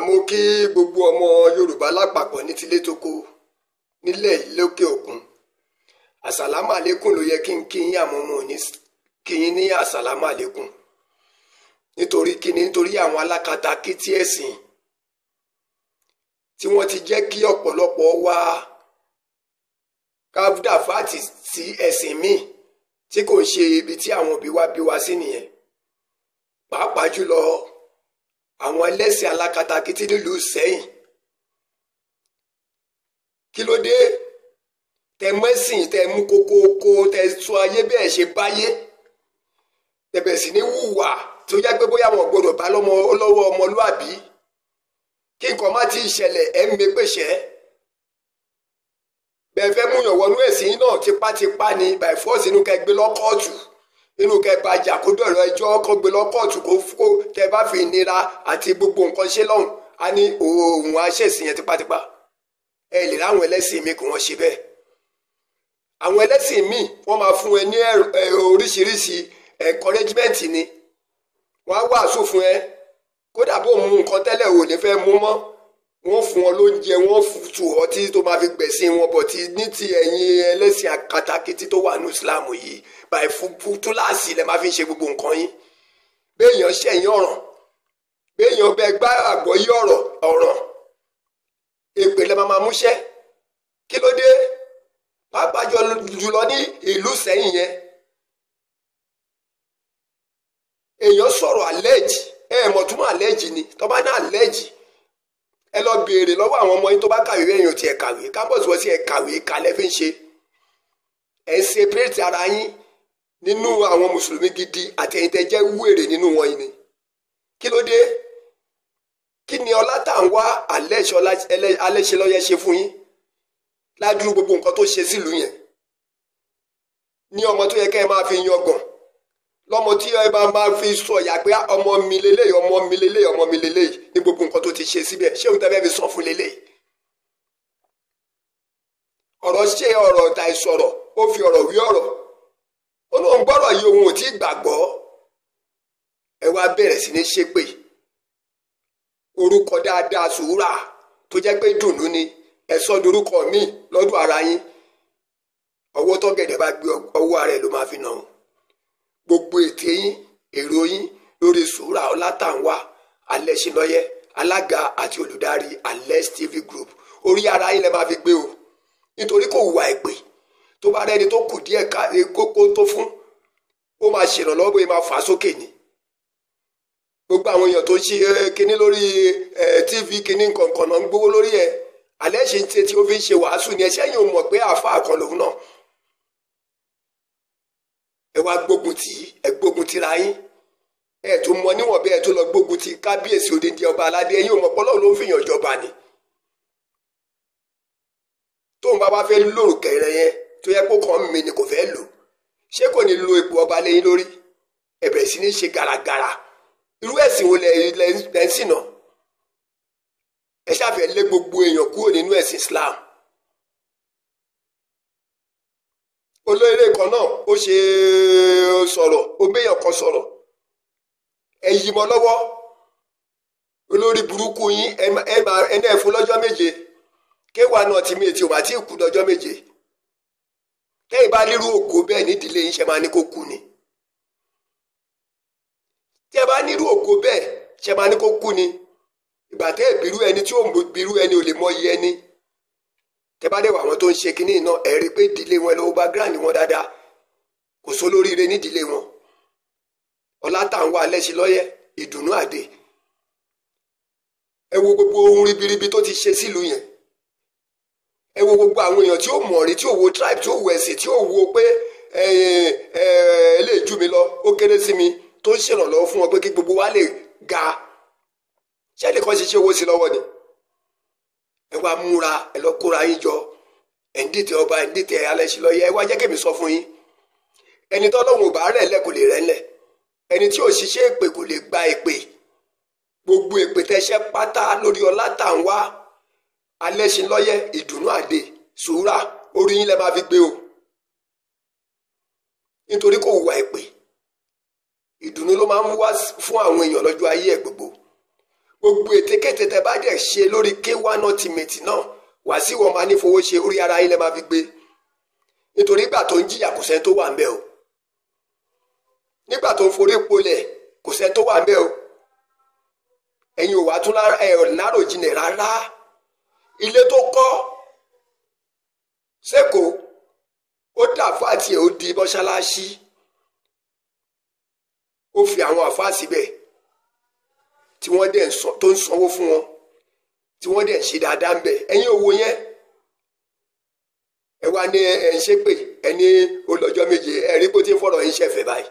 mo kí gbogbo ọmọ Yorùbá lápapọ̀ ní tilé tóko nílẹ̀ lókè òkun. Àsàlámù àlékún ló yẹ kí n kí yín, àmọ́ mo ní kí yín ní àsàlámù àlékún. Nítorí kíni? Nítorí àwọn alákatakítí ẹ̀sìn tí wọ́n ti jẹ́ kí ọ̀pọ̀lọpọ̀ wa káfdáfàtì sí ẹ̀sìn míì tí kò ṣe ibi tí àwọn òbí wa bí wa sí nìyẹn. Pàápàá jùlọ àwọn ẹlẹ́sìn alákatakítí nílùú Ìṣẹ́yìn. Kí ló dé? Tẹ mẹ́sìn, tẹ mú kókókó, tẹ sọ ayé bẹ́ẹ̀ ṣe báyé, tẹ̀bẹ̀ sí ní hùwà tó jẹ́ pé bóyá wọn gbọdọ̀ bá lọ́wọ́ ọmọlúàbí. Kí nǹkan má ti ṣẹlẹ̀ ẹ̀ ń mépèṣẹ́. Bẹ́ẹ̀ fẹ́ múyàn wọnú ẹ̀sìn náà tipátipá ni by force, inú kẹ́ gbé lọ́kọ̀ọ̀tù, inú kẹ́ bàjà kó dọ̀rọ̀ ẹjọ́ kó gbé lọ́kọ̀ọ̀tù kó tẹ bá fi ìnira àti gbogbo nǹkan ṣe lọ́hùn á ní òun àṣẹ̀sìn yẹn tipátipá. Ẹ lè ráwọn ẹlẹ́sìn mi kí wọ́n ṣe bẹ́ẹ̀. Àwọn ẹlẹ́sìn míì wọ́n máa fún ẹ ní oríṣiríṣi encouragement ni. Wọ́n á wàásù fún ẹ, kódà bó mú nǹkan tẹ́lẹ̀ ò ní fẹ́ mú mọ́, wọ́n fún ọ lóúnjẹ, wọ́n tù ọ tí tó máa fi gbẹ̀sìn wọn bọ̀ tí ní ti ẹ̀yin ẹlẹ́sìn àkatakítí tó wà ní ìsìláàmù yìí báyìí fún túláàsì lẹ máa fi ń ṣe gbogbo nǹkan yín. Béèyàn ṣẹ̀yìn ọ̀ràn, béèyàn bẹ gbá àgbọ́yé ọ̀ràn, èpè lẹ máa múṣẹ́. Kí ló dé? Pàápàá jùlọ ní ìlú Ìṣẹ́yìn yẹn, èèyàn sọ̀rọ̀ àlẹ́jì, mọ̀túnmọ̀ àlẹ́jì ni. Tó bá ní àlẹ́jì, ẹ lọ béèrè lọ́wọ́ àwọn ọmọ yín tó bá kàwé èèyàn tí ẹ kàwé, kámpọ̀sì wọ́n sí ẹ kàwé kalẹ̀ fi ń ṣe. Ẹ ń separate ara yín nínú àwọn mùsùlùmí gidi àti ẹ̀yin tẹ́ jẹ́ wèrè nínú wọn yìí ni. Kí ló dé? Kí ni ọlá tá à ń wá alẹ́ṣẹ́ lọ́yẹ́ ṣe fún yín ládùúgbò gbogbo nǹkan tó ṣe sílùú yẹn? Ní ọmọ tó yẹ kẹ́ ẹ máa fi yangàn, lọ́mọ tí ẹ bá máa fi sọ ìyá pé ọmọ mi lélẹ́yìí, ọmọ mi lélẹ́yìí, ọmọ mi lélẹ́yìí, ní gbogbo nǹkan tó ti ṣe síbẹ̀, ṣé òun tẹ́fẹ́ fi sọ fún lélẹ́yìí? Ọ̀rọ̀ ṣe ọ̀rọ̀ ọ̀tà ìsọ̀rọ̀, ó fi ọ̀rọ̀ wí ọ̀rọ̀, ó lóun gbọ́rọ̀ yìí òun ò tí ì gbàgbọ́. Ẹ wá bẹ̀rẹ̀ sí ní ṣépè. Orúkọ dáadáa Sùúrà tó jẹ́ pé dùnú ni ẹ sọ dorúkọ míì lọ́dún ara yín. Ọwọ́ tọ́gẹ̀dẹ̀ bá gbé ọwọ́ ara ẹ̀ ló máa fi nà ó. Gbogbo ètè yín, èrò yín lórí Sùúrà Ọlátànwá Alẹ́ṣinlọ́yẹ́, alága àti olùdarí Alex TV Group, orí ara yín lẹ máa fi gbé o. Nítorí kò hùwà èpè. Tó bá rẹ́ni tó kù díẹ̀ kókó tó fún, ó máa ṣèrànlọ́wọ́ bóyá máa fà á sókè ni. Gbogbo àwọn èèyàn tó ṣe kinní lórí TV kinní nǹkan náà ń gbówó lórí ẹ̀. Alẹ́ ṣe ń tẹ́ tí ó fi ń ṣe wàásù ni ẹ̀ṣẹ́ yìí ò mọ̀ pé àáfàá kan lòun náà. Ẹ wá gbógun tì í, ẹ gbógun tira yín. Ẹ tó mọ níwọ̀n bí ẹ tó lọ gbógun ti kábíyèsí odindi ọba aládé, ẹ̀yin ò mọ̀ pé Ọlọ́run ló ń fìyàn jọba ni. Tóun bá wá fẹ́ lòrò kẹrẹ yẹn tó yẹ kó kàn mí ni kò fẹ́ lò, ṣé kò ní lo ipò ọba lẹ́yìn lórí? Ẹ bẹ̀rẹ̀ sí ní ṣe gàràgàrà. Irú ẹ̀sìn wo lẹ́ ń sìn náà? Ẹ ṣàfẹ́ lé gbogbo èèyàn kúrò nínú ẹ̀sìn Islam. Olóyè kan náà ó ṣe sọ̀rọ̀, ó béèyàn kan sọ̀rọ̀, ẹ yí mọ́ lọ́wọ́. Olórí burúkú yín ẹni ẹ fún lọ́jọ́ méje, kéwàá náà ti méjì ò bá tí ì kú lọ́jọ́ méje. Tẹ́yìn bá nírú ògo bẹ́ẹ̀ nídìílé yín ṣe máa ní kó kú ni. Tí ẹ bá nírú ògo bẹ́ẹ̀ ṣe máa ní kó kú ni. Ìgbà tẹ́ ìbírú ẹni tí ó ń bírú ẹni ò lè mọ iye ẹni. Tẹ́ bá dẹ̀ wà àwọn tó ń ṣe kinní náà, ẹ rí pé ìdílé wọn lọ́wọ́ background wọn dáadáa, kò sólóríire nídìílé wọn. Ọlátànwá Alẹ́ṣinlọ́yẹ́, ìdùnnú àdè. Ẹ wo gbogbo ohun ribiribi tó ti ṣe sílùú yẹn. Ẹ wo gbogbo àwọn èèyàn tí ó mọ̀ rí, tí ó wo tribe, tí ó wo ẹ̀sìn, tí ó wo pé lè jù mí lọ, ó kéré sí mi, tó ń ṣèrànlọ́wọ́ fún wọn pé kí gbogbo wa lè ga. Ṣé ẹnìkan ṣiṣẹ́ owó sí lọ́wọ́ ni? Ẹ wá múra, ẹ lọ kóra yín jọ, ẹ̀ ń dìtẹ̀ ọba, ẹ̀ ń dìtẹ̀ Alẹ́ṣinlọ́yẹ́. Ẹ wá jẹ́ kèmí sọ fún yín. Ẹni tọ́lọ́run ò bá rẹ̀ lẹ̀ kò lè rẹ̀ lẹ̀. Ẹni tí ò ṣiṣẹ́ èpè kò lè gba èpè. Gbogbo èpè tẹ́ṣẹ́ pátá lórí Ọlátànwá Alẹ́ṣinlọ́yẹ́, ìdùnnú àdè, Sùúrà, orí yín lẹ máa fi gbé o. Nítorí kò hùwà èpè. Ìdùnnú ló máa ń wá fún àwọn èèyàn lọ́jọ́ ayé ẹ̀ gbogbo. gbogbo ètekéte tẹ bá dẹ̀ ṣe lórí K1 Ultimate náà Wàsíù ọmọ Anífowó ṣe orí ara yín lẹ máa fi gbé nítorí ìgbà tó ń jìyà kò sẹ́ni tó wà ń bẹ̀ o nígbà tó ń forí polẹ̀ kò sẹ́ni tó wà ń bẹ̀ o ẹ̀yin ò wá tún láròjinlẹ̀ rárá ilé tó kọ́ sẹ́kọ̀ọ́ ó dà fáàtì ẹ̀ ó di mọ́ṣáláṣí ó fi àwọn àfáà síbẹ̀ tí wọ́n dẹ̀ tó ń sanwó fún wọn tí wọ́n dẹ̀ ń ṣe dáadáa ń bẹ̀ ẹ̀yin owó yẹn ẹ wá ní ẹ ń ṣépè ẹ ní olọ́jọ́ méje ẹ rí bó ti ń fọ̀rọ̀ yín ṣẹ̀fẹ̀ báyìí